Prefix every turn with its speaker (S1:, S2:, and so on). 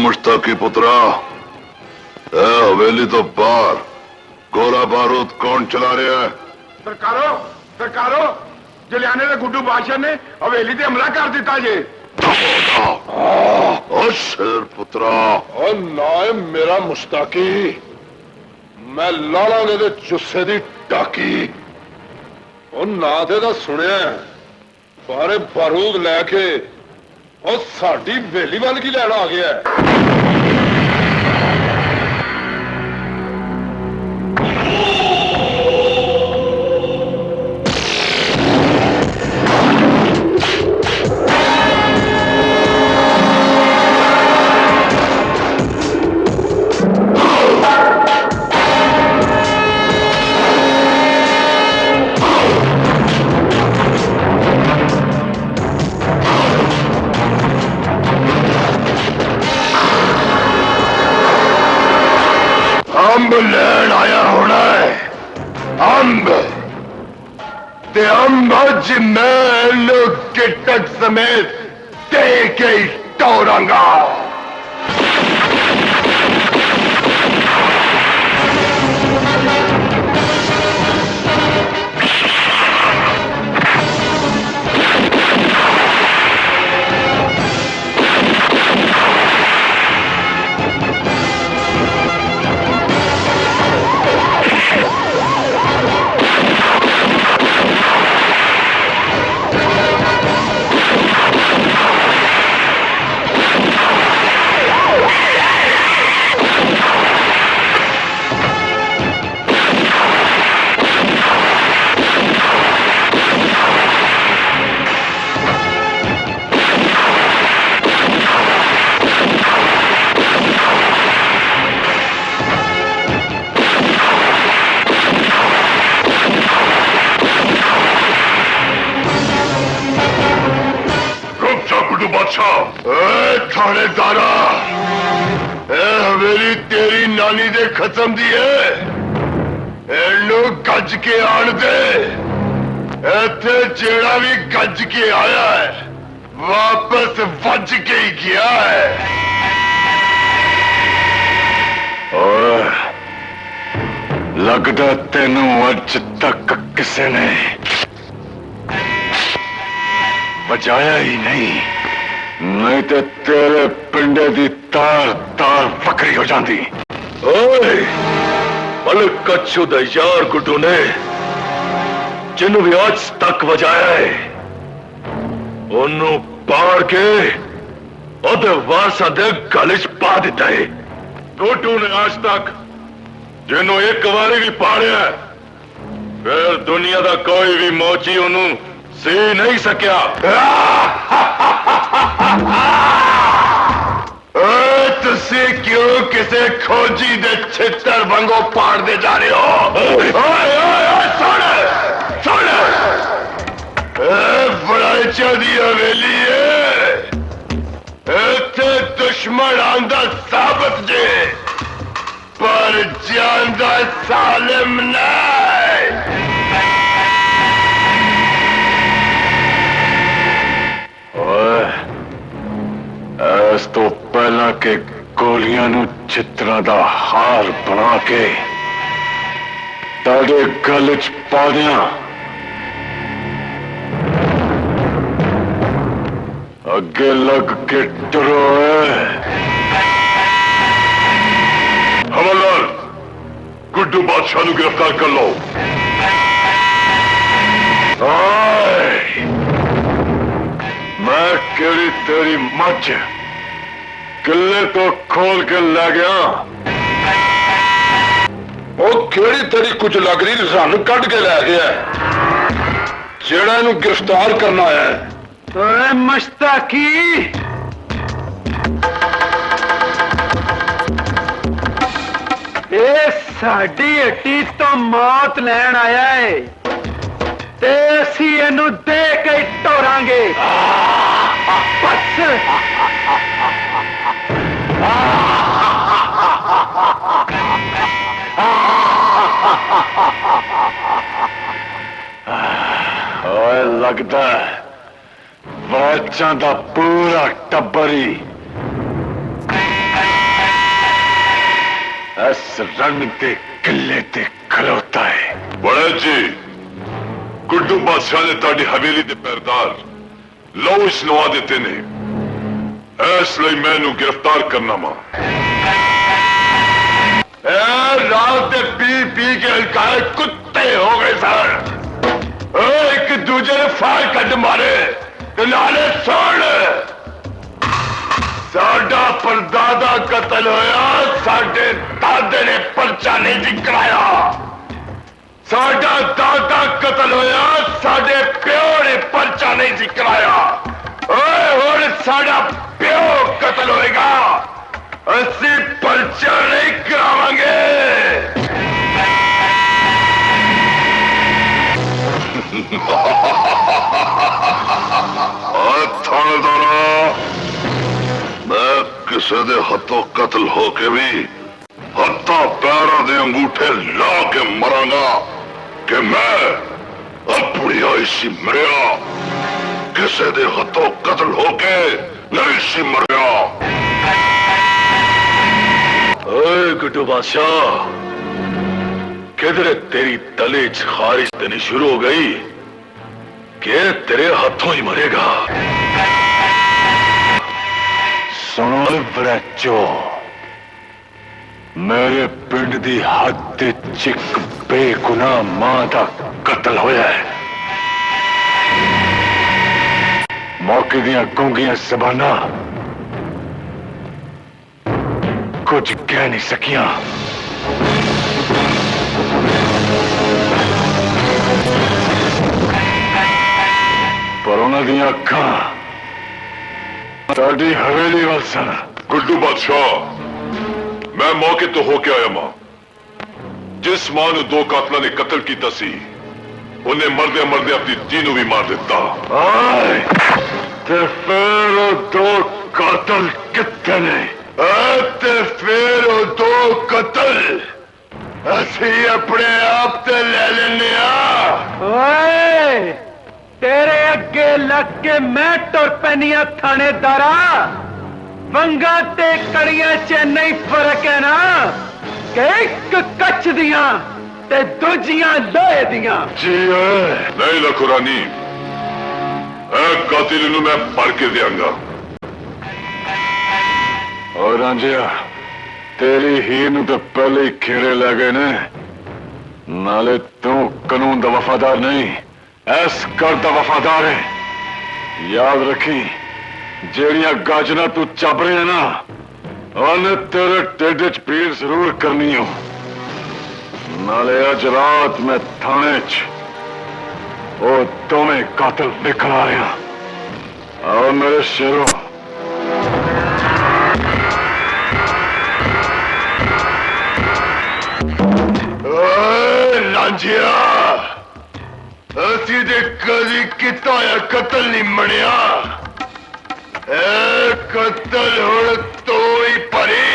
S1: मुश्ताकी पुत्रा, हवेली तो बाहर गोला बारूद कौन चला रहा है?
S2: सरकारो सरकारो, जलियाने के गुड्डू बादशाह ने हवेली से हमला कर दिता जे।
S1: ओ शेर पुत्रा,
S2: ओ नाए मेरा मुश्ताकी, मैं लालांगे दे जुस्से दी टाकी। ओ ना ते दा सुनिया सारे बारूद लैके और साडी हवेली वाल की लैन आ गया है।
S1: अंब लैन आया होना है, अंब ते अंब अज मैं लोग गिटक समेत दे के ही तोड़ांगा। थानेदारा, हवेली तेरी नानी दे खत्म दी है। एनू गज के आन दे। इत्थे जेड़ा भी गज के आया है वापस वज के ही गया है। और लगदा तेनू अज तक किसी ने बजाया ही नहीं तो तेरे पिंडे दी तार तार फकरी हो जाती। ओए मलिक कच्छू दे यार गुड्डू ने जिन्हों भी आज तक बजाया है उन्होंने पाड़ के ओदे वारसा दे गल च पा दिता है। गुड्डू ने आज तक जिन्हों एक बारी भी पाड़िया फिर दुनिया का कोई भी मौजी उन्होंने सी नहीं सकिया। तुसी क्यों किसे खोजी दे छितर वांगो पाड़ दे जा रहे हो? सुन सुन, बड़ाई दी हवेली है, इत्थे दुश्मन आंदा साबित जे पर जानदा सालिम नहीं। इस तो पहला के गोलियां नू चित्रा दा हार बना के ताड़े गल च पा दिया, अगे लग के डरो है। हवलदार, गुड्डू बादशाह नू गिरफ्तार कर लो। मैं केड़ी तेरी मच किले तो खोल के लै गया, वो केड़ी तेरी कुछ लग रही रन कट के लै गया जेड़ा इनू गिरफ्तार करना है।
S3: मुश्ताकी, ये साडी हट्टी तो मौत लैन आया है ते असी इनू दे के टोरांगे। बस ओए लगता बच्चा दा पूरा टब्बर ही
S1: इस रण के किले ते खलोता है।
S2: बड़े जी गुड्डू बादशाह ने ताड़ी हवेली दे पैरदार लौश नवा देते ने, इसलिए मैनू गिरफ्तार करना मा। रात पी पी के हल्काए कुत्ते हो गए सर। एक दूजे ने फाड़ कट मारे ते नाले सोड़। साडा परदादा कतल होया, साडे दादे ने पर्चा नहीं दिखलाया। साडा दादा कतल होया, साडे प्यो ने पर्चा नहीं दिखलाया। ओए हुण साडा प्यो कतल होएगा, असी पर्चा नहीं करावांगे। थानेदारा, मैं किसी दे हथों कत्ल होके भी हत्था पैरों दे अंगूठे ला के मरांगा कि मैं अपनी आईसी मरिया, किसी दे हथों कत्ल होके नहीं सी मरिया।
S1: ओए गुड्डू बादशाह, किधर तेरी तले च खारिश देनी शुरू हो गई कि तेरे हाथों ही मरेगा। सुनो बड़चो, मेरे पिंड दी हद ते चिक बेगुनाह मां दा कत्ल होया है। मौके दियां गूंगियां ज़बानां कुछ कह नहीं सकियां। पर उन्हां दियां अखां साडी हवेली वाल सन।
S2: गुड्डू बादशाह, मैं मौके तो होके आया मां। जिस मां ने दो कातलों ने कत्ल किया सी, उन्हें मरदे मरदे अपनी धी नूं भी मार दिता।
S1: आए ते फिर वो दो कातल कितने ने?
S2: ते फिर वो दो कत्ल असी अपने आप ते ले लेने।
S3: ओए तेरे अगे लग के मैं टुर पैनिया थानेदारा। वंगा ते कड़ियां च नहीं फर्क है ना कि एक कच्छ दियां ते दूजियां लोहे दियां।
S2: जी नहीं लखुरानी, कातिल नूं मैं पढ़ के देंगा।
S1: और रांझिया, तेरी हीर नूं तो पहले ही खेरे लै गए ने। नाले तू कानून दा वफादार नहीं, ऐस कर दा वफादार है। याद रखी, जेड़ियां गाजना तू चब रहे है ना, उन्हें तेरे ढिड च पीड़ जरूर करनी हो। नाले अज रात मैं थाने च वो दोवें कातल निकल आ रहे हैं। आओ मेरे शेरों,
S2: लांझिया, असी ते कदी किता होया कत्ल नहीं मनिया। कत्ल हुण तो ही भरी।